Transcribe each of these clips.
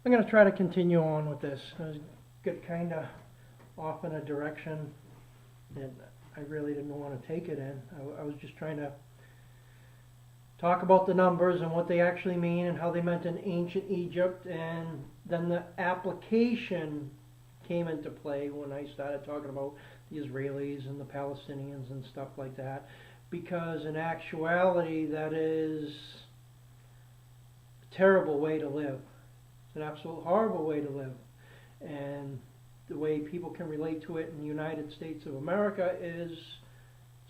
I'm going to try to continue on with this. I got kind of off in a direction that I really didn't want to take it in. I was just trying to talk about the numbers and what they actually mean and how they meant in ancient Egypt, and then the application came into play when I started talking about the Israelis and the Palestinians and stuff like that, because in actuality that is a terrible way to live. It's an absolute horrible way to live, and the way people can relate to it in the United States of America is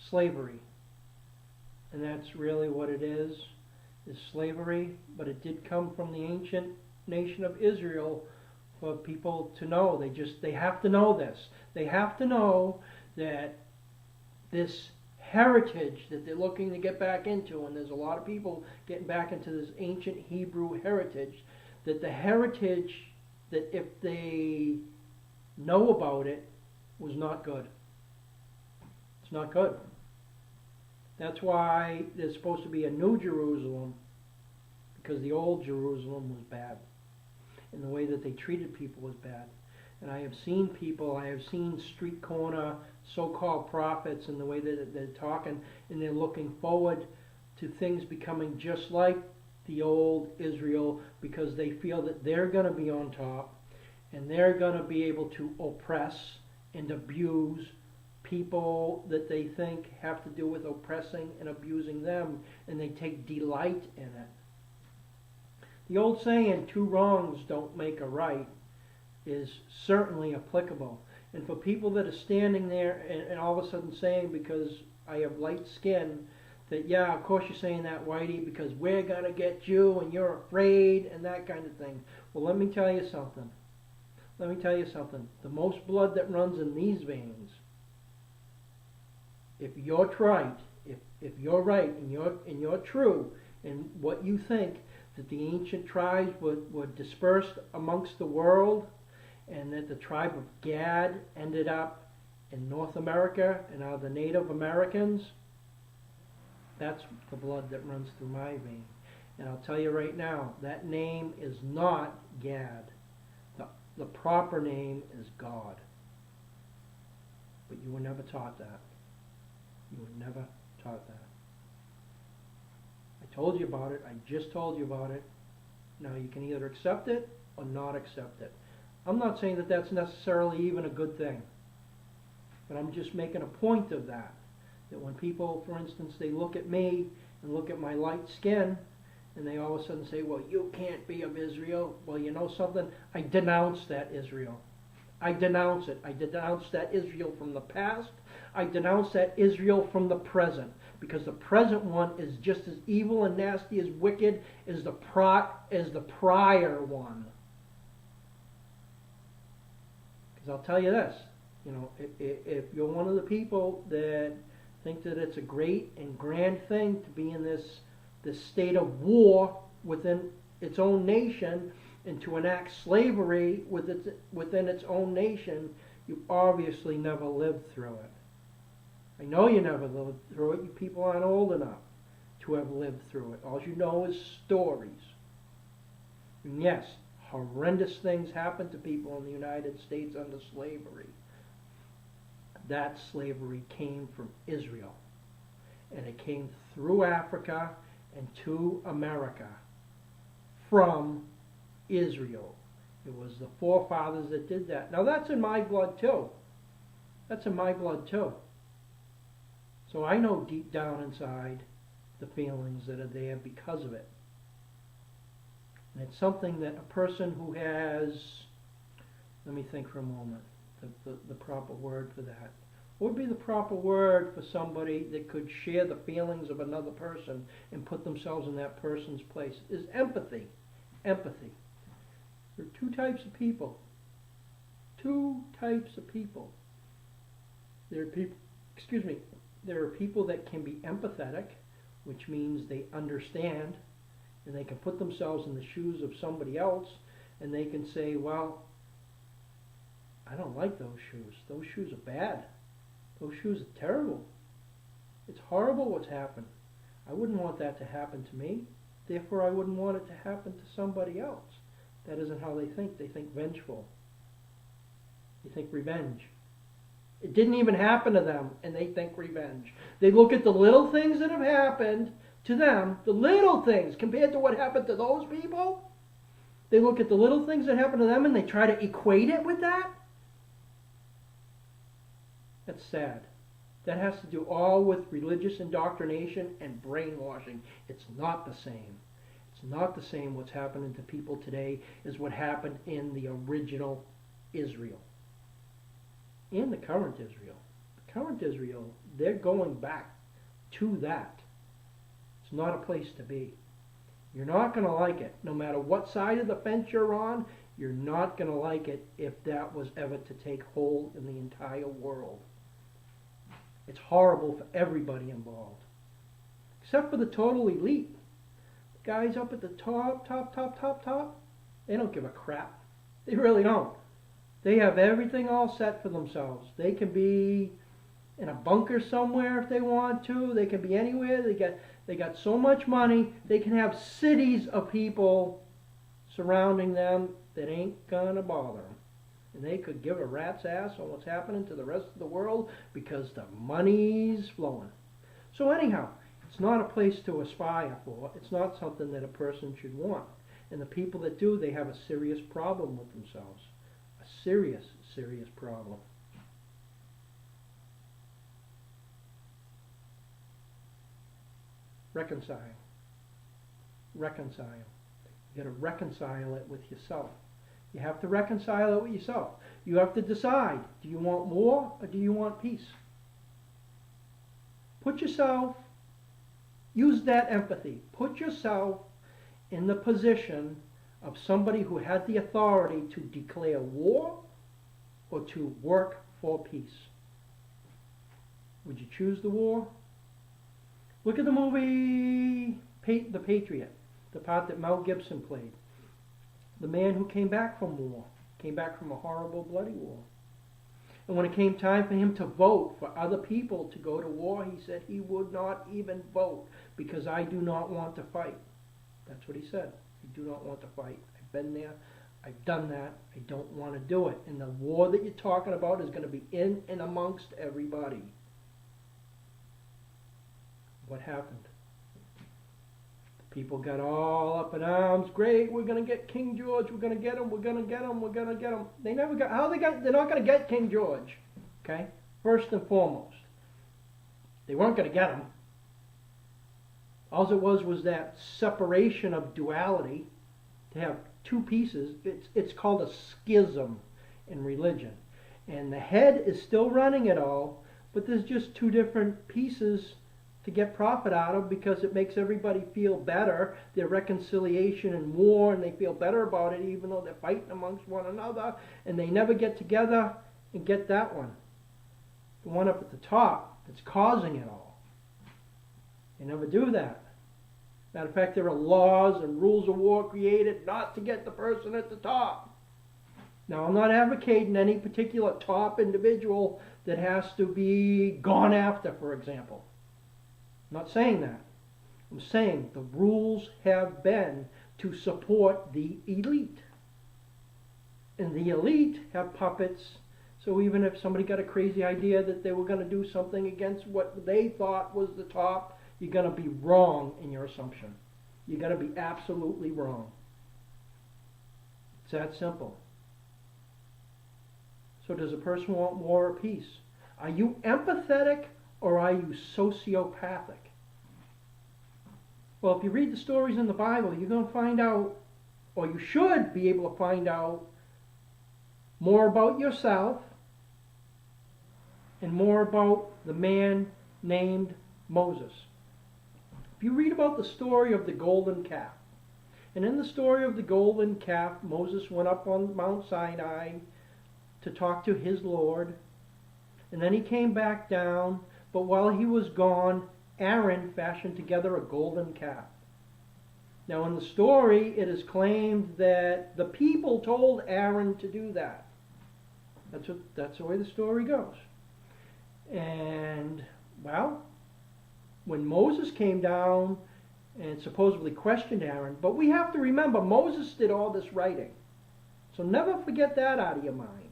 slavery. And that's really what it is slavery. But it did come from the ancient nation of Israel for people to know. They have to know this. They have to know that this heritage that they're looking to get back into, and there's a lot of people getting back into this ancient Hebrew heritage, that the heritage, that if they know about it, was not good. It's not good. That's why there's supposed to be a new Jerusalem, because the old Jerusalem was bad, and the way that they treated people was bad. And I have seen street corner so-called prophets, and the way that they're talking, and they're looking forward to things becoming just like the old Israel, because they feel that they're going to be on top, and they're going to be able to oppress and abuse people that they think have to do with oppressing and abusing them, and they take delight in it. The old saying, two wrongs don't make a right, is certainly applicable. And for people that are standing there and all of a sudden saying, because I have light skin, that yeah, of course you're saying that, Whitey, because we're going to get you and you're afraid and that kind of thing. Well, let me tell you something. The most blood that runs in these veins, if you're right, if you're right and you're true in what you think, that the ancient tribes were dispersed amongst the world, and that the tribe of Gad ended up in North America and are the Native Americans, that's the blood that runs through my vein. And I'll tell you right now, that name is not Gad. The proper name is God. But you were never taught that. You were never taught that. I told you about it. I just told you about it. Now you can either accept it or not accept it. I'm not saying that that's necessarily even a good thing. But I'm just making a point of that. That when people, for instance, they look at me and look at my light skin, and they all of a sudden say, well, you can't be of Israel. Well, you know something? I denounce that Israel. I denounce it. I denounce that Israel from the past. I denounce that Israel from the present. Because the present one is just as evil and nasty as wicked as the prior one. Because I'll tell you this, if you're one of the people that think that it's a great and grand thing to be in this state of war within its own nation, and to enact slavery within its own nation, you obviously never lived through it. I know you never lived through it. You people aren't old enough to have lived through it. All you know is stories. And yes, horrendous things happened to people in the United States under slavery. That slavery came from Israel. And it came through Africa and to America from Israel. It was the forefathers that did that. Now that's in my blood too. So I know deep down inside the feelings that are there because of it. And it's something that a person who has, let me think for a moment, the proper word for that. What would be the proper word for somebody that could share the feelings of another person and put themselves in that person's place? Is empathy. Empathy. There are two types of people. There are people that can be empathetic, which means they understand and they can put themselves in the shoes of somebody else, and they can say, well, I don't like those shoes. Those shoes are bad. Those shoes are terrible. It's horrible what's happened. I wouldn't want that to happen to me. Therefore, I wouldn't want it to happen to somebody else. That isn't how they think. They think vengeful. They think revenge. It didn't even happen to them, and they think revenge. They look at the little things that have happened to them, the little things compared to what happened to those people. They look at the little things that happened to them and they try to equate it with that. That's sad. That has to do all with religious indoctrination and brainwashing. It's not the same. It's not the same what's happening to people today as what happened in the original Israel. In the current Israel. The current Israel, they're going back to that. It's not a place to be. You're not going to like it. No matter what side of the fence you're on, you're not going to like it if that was ever to take hold in the entire world. It's horrible for everybody involved. Except for the total elite. The guys up at the top, they don't give a crap. They really don't. They have everything all set for themselves. They can be in a bunker somewhere if they want to. They can be anywhere. They got so much money. They can have cities of people surrounding them that ain't gonna bother them. And they could give a rat's ass on what's happening to the rest of the world because the money's flowing. So anyhow, it's not a place to aspire for. It's not something that a person should want. And the people that do, they have a serious problem with themselves. A serious, serious problem. Reconcile. Reconcile. You got to reconcile it with yourself. You have to reconcile it with yourself. You have to decide, do you want more or do you want peace? Put yourself, use that empathy. Put yourself in the position of somebody who had the authority to declare war or to work for peace. Would you choose the war? Look at the movie The Patriot, the part that Mel Gibson played. The man who came back from war, came back from a horrible, bloody war. And when it came time for him to vote for other people to go to war, he said he would not even vote because I do not want to fight. That's what he said. I do not want to fight. I've been there. I've done that. I don't want to do it. And the war that you're talking about is going to be in and amongst everybody. What happened? People got all up in arms. Great, we're going to get King George. We're going to get him. We're going to get him. We're going to get him. They never got. How they got? They're not going to get King George. Okay. First and foremost, they weren't going to get him. All it was that separation of duality, to have two pieces. It's called a schism in religion, and the head is still running it all, but there's just two different pieces to get profit out of because it makes everybody feel better. Their reconciliation and war, and they feel better about it even though they're fighting amongst one another, and they never get together and get that one. The one up at the top that's causing it all. They never do that. Matter of fact, there are laws and rules of war created not to get the person at the top. Now, I'm not advocating any particular top individual that has to be gone after, for example. I'm not saying that. I'm saying the rules have been to support the elite. And the elite have puppets, so even if somebody got a crazy idea that they were going to do something against what they thought was the top, you're going to be wrong in your assumption. You're going to be absolutely wrong. It's that simple. So does a person want war or peace? Are you empathetic or are you sociopathic? Well, if you read the stories in the Bible, you're going to find out, or you should be able to find out, more about yourself and more about the man named Moses. If you read about the story of the golden calf, and in the story of the golden calf, Moses went up on Mount Sinai to talk to his Lord, and then he came back down, but while he was gone, Aaron fashioned together a golden calf. Now in the story, it is claimed that the people told Aaron to do that. That's the way the story goes. And, well, when Moses came down and supposedly questioned Aaron. But we have to remember, Moses did all this writing. So never forget that out of your mind.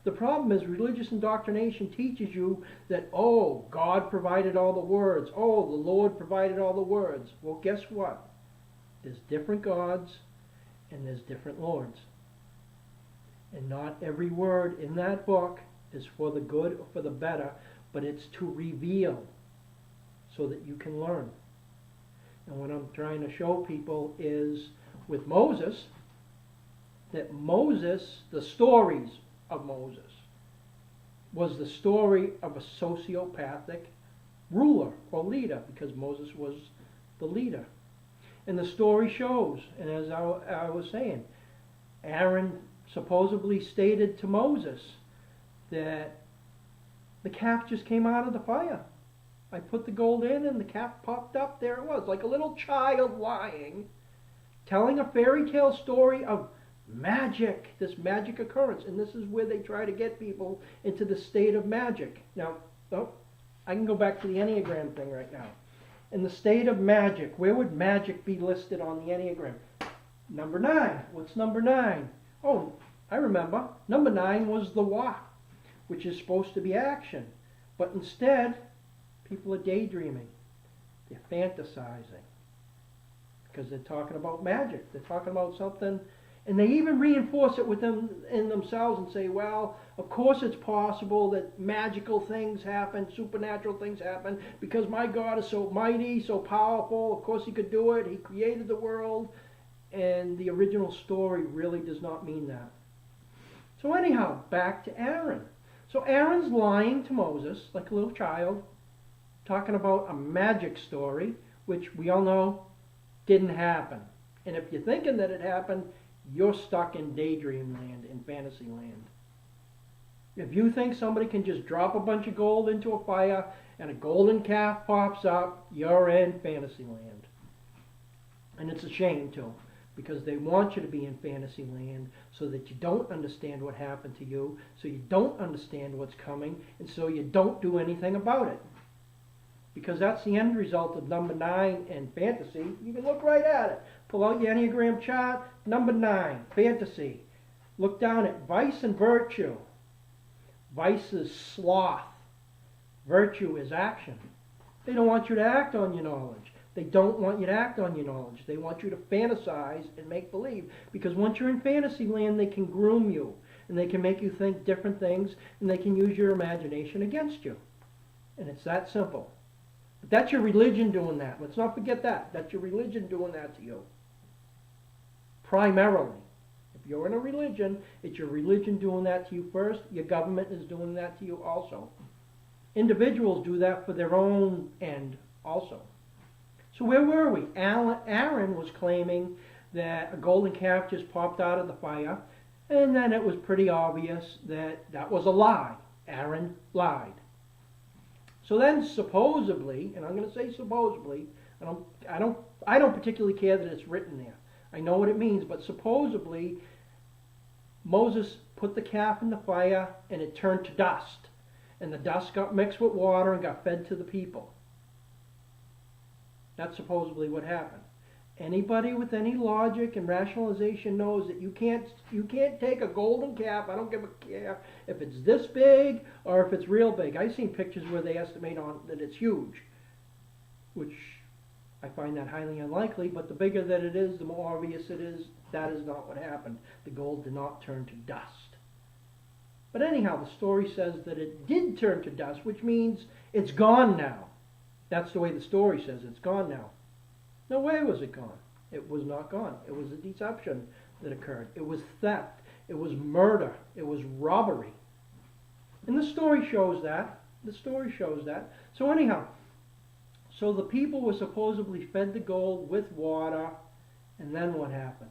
The problem is religious indoctrination teaches you that, oh, God provided all the words. Oh, the Lord provided all the words. Well, guess what? There's different gods and there's different lords. And not every word in that book is for the good or for the better, but it's to reveal so that you can learn. And what I'm trying to show people is with Moses, that Moses, the stories of Moses, was the story of a sociopathic ruler or leader, because Moses was the leader. And the story shows, and as I was saying, Aaron supposedly stated to Moses that the calf just came out of the fire. I put the gold in and the calf popped up. There it was, like a little child lying, telling a fairy tale story of magic, this magic occurrence. And this is where they try to get people into the state of magic. Now, I can go back to the Enneagram thing right now. In the state of magic, where would magic be listed on the Enneagram? Number 9. What's number 9? Oh, I remember. Number 9 was the wa, which is supposed to be action. But instead, people are daydreaming. They're fantasizing. Because they're talking about magic. They're talking about something, and they even reinforce it with them in themselves and say, well, of course it's possible that magical things happen, supernatural things happen, because my God is so mighty, so powerful, of course he could do it, he created the world. And the original story really does not mean that. So anyhow, back to Aaron. So Aaron's lying to Moses like a little child, talking about a magic story, which we all know didn't happen. And if you're thinking that it happened, you're stuck in daydream land, in fantasy land. If you think somebody can just drop a bunch of gold into a fire and a golden calf pops up, you're in fantasy land. And it's a shame too, because they want you to be in fantasy land so that you don't understand what happened to you, so you don't understand what's coming, and so you don't do anything about it. Because that's the end result of number 9 and fantasy. You can look right at it. Pull out your Enneagram chart. Number 9, fantasy. Look down at vice and virtue. Vice is sloth. Virtue is action. They don't want you to act on your knowledge. They don't want you to act on your knowledge. They want you to fantasize and make believe. Because once you're in fantasy land, they can groom you. And they can make you think different things. And they can use your imagination against you. And it's that simple. But that's your religion doing that. Let's not forget that. That's your religion doing that to you. Primarily. If you're in a religion, it's your religion doing that to you first. Your government is doing that to you also. Individuals do that for their own end also. So where were we? Aaron was claiming that a golden calf just popped out of the fire, and then it was pretty obvious that that was a lie. Aaron lied. So then supposedly, and I'm going to say supposedly, I don't particularly care that it's written there. I know what it means, but supposedly Moses put the calf in the fire and it turned to dust. And the dust got mixed with water and got fed to the people. That's supposedly what happened. Anybody with any logic and rationalization knows that you can't take a golden calf, I don't give a care if it's this big or if it's real big. I've seen pictures where they estimate on that it's huge, which I find that highly unlikely, but the bigger that it is, the more obvious it is that is not what happened. The gold did not turn to dust. But anyhow, the story says that it did turn to dust, which means it's gone now. That's the way the story says it's gone now. No way was it gone. It was not gone. It was a deception that occurred. It was theft. It was murder. It was robbery. And the story shows that. The story shows that. So anyhow, so the people were supposedly fed the gold with water, and then what happened?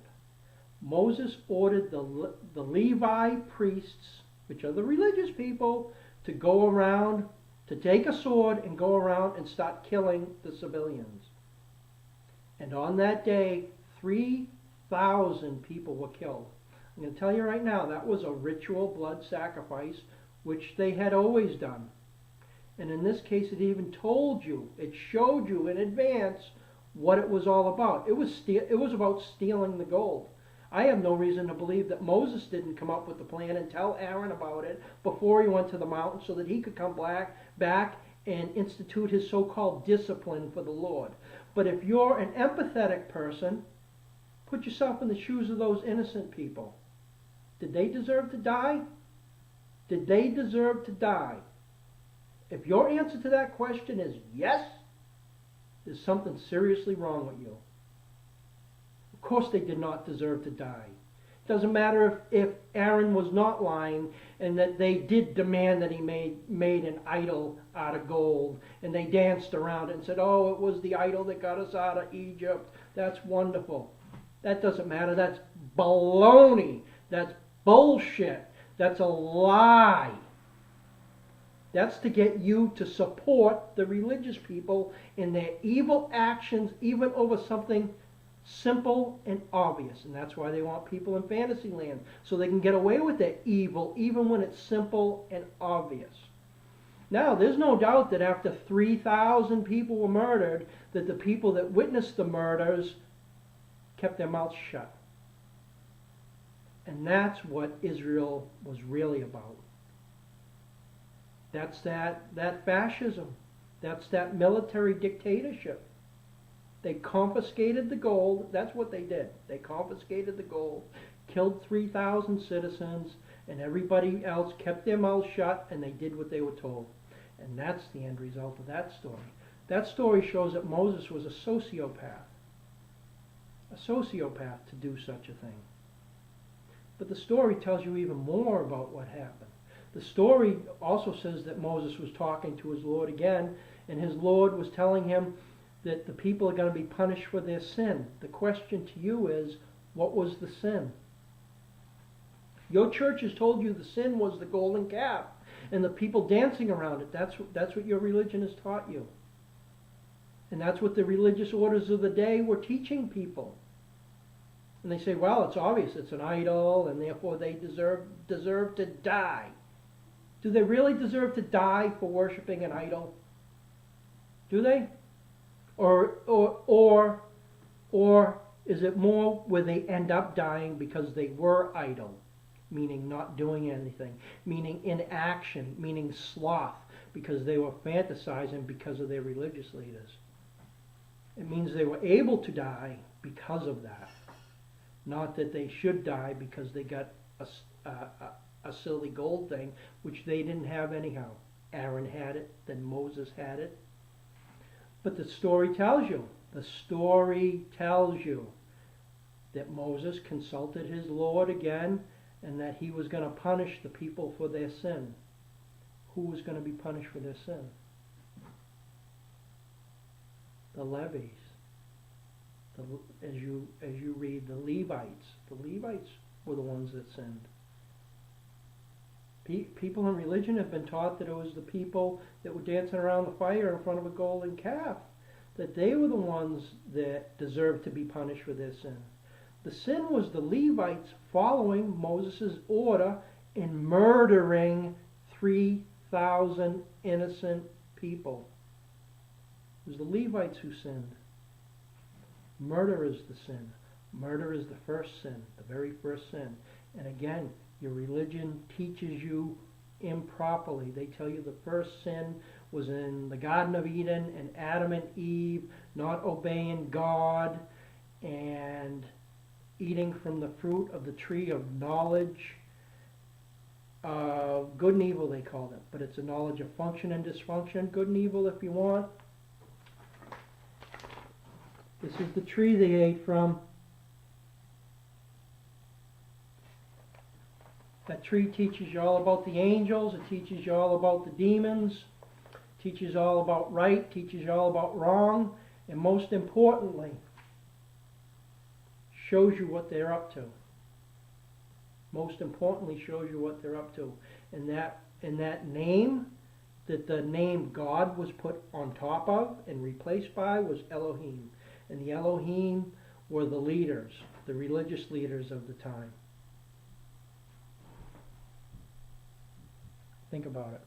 Moses ordered the Levi priests, which are the religious people, to go around, to take a sword and go around and start killing the civilians. And on that day, 3,000 people were killed. I'm going to tell you right now, that was a ritual blood sacrifice, which they had always done. And in this case, it even told you, it showed you in advance what it was all about. It was about stealing the gold. I have no reason to believe that Moses didn't come up with the plan and tell Aaron about it before he went to the mountain so that he could come back and institute his so-called discipline for the Lord. But if you're an empathetic person, put yourself in the shoes of those innocent people. Did they deserve to die? Did they deserve to die? If your answer to that question is yes, there's something seriously wrong with you. Of course they did not deserve to die. It doesn't matter if Aaron was not lying and that they did demand that he made an idol out of gold, and they danced around it and said, oh, it was the idol that got us out of Egypt. That's wonderful. That doesn't matter. That's baloney. That's bullshit. That's a lie. That's to get you to support the religious people in their evil actions, even over something simple and obvious. And that's why they want people in fantasy land, so they can get away with their evil, even when it's simple and obvious. Now, there's no doubt that after 3,000 people were murdered, that the people that witnessed the murders kept their mouths shut. And that's what Israel was really about. That's that fascism. That's that military dictatorship. They confiscated the gold. That's what they did. They confiscated the gold, killed 3,000 citizens, and everybody else kept their mouths shut, and they did what they were told. And that's the end result of that story. That story shows that Moses was a sociopath to do such a thing. But the story tells you even more about what happened. The story also says that Moses was talking to his Lord again, and his Lord was telling him that the people are going to be punished for their sin. The question to you is, what was the sin? Your church has told you the sin was the golden calf and the people dancing around it. That's what your religion has taught you. And that's what the religious orders of the day were teaching people. And they say, well, it's obvious it's an idol, and therefore they deserve to die. Do they really deserve to die for worshiping an idol? Do they? Or is it more where they end up dying because they were idle, meaning not doing anything, meaning inaction, meaning sloth, because they were fantasizing because of their religious leaders? It means they were able to die because of that, not that they should die because they got a silly gold thing, which they didn't have anyhow. Aaron had it, then Moses had it. But the story tells you that Moses consulted his Lord again, and that he was going to punish the people for their sin. Who was going to be punished for their sin? The Levites. As you read, the Levites. The Levites were the ones that sinned. People in religion have been taught that it was the people that were dancing around the fire in front of a golden calf, that they were the ones that deserved to be punished for their sin. The sin was the Levites following Moses' order in murdering 3,000 innocent people. It was the Levites who sinned. Murder is the sin. Murder is the first sin, the very first sin. And again, your religion teaches you improperly. They tell you the first sin was in the Garden of Eden and Adam and Eve not obeying God and eating from the fruit of the tree of knowledge of good and evil, they called it. But it's a knowledge of function and dysfunction, good and evil if you want. This is the tree they ate from. That tree teaches you all about the angels. It teaches you all about the demons. It teaches you all about right. Teaches you all about wrong. And most importantly, shows you what they're up to. Most importantly, shows you what they're up to. And that name, that the name God was put on top of and replaced by, was Elohim. And the Elohim were the leaders, the religious leaders of the time. Think about it.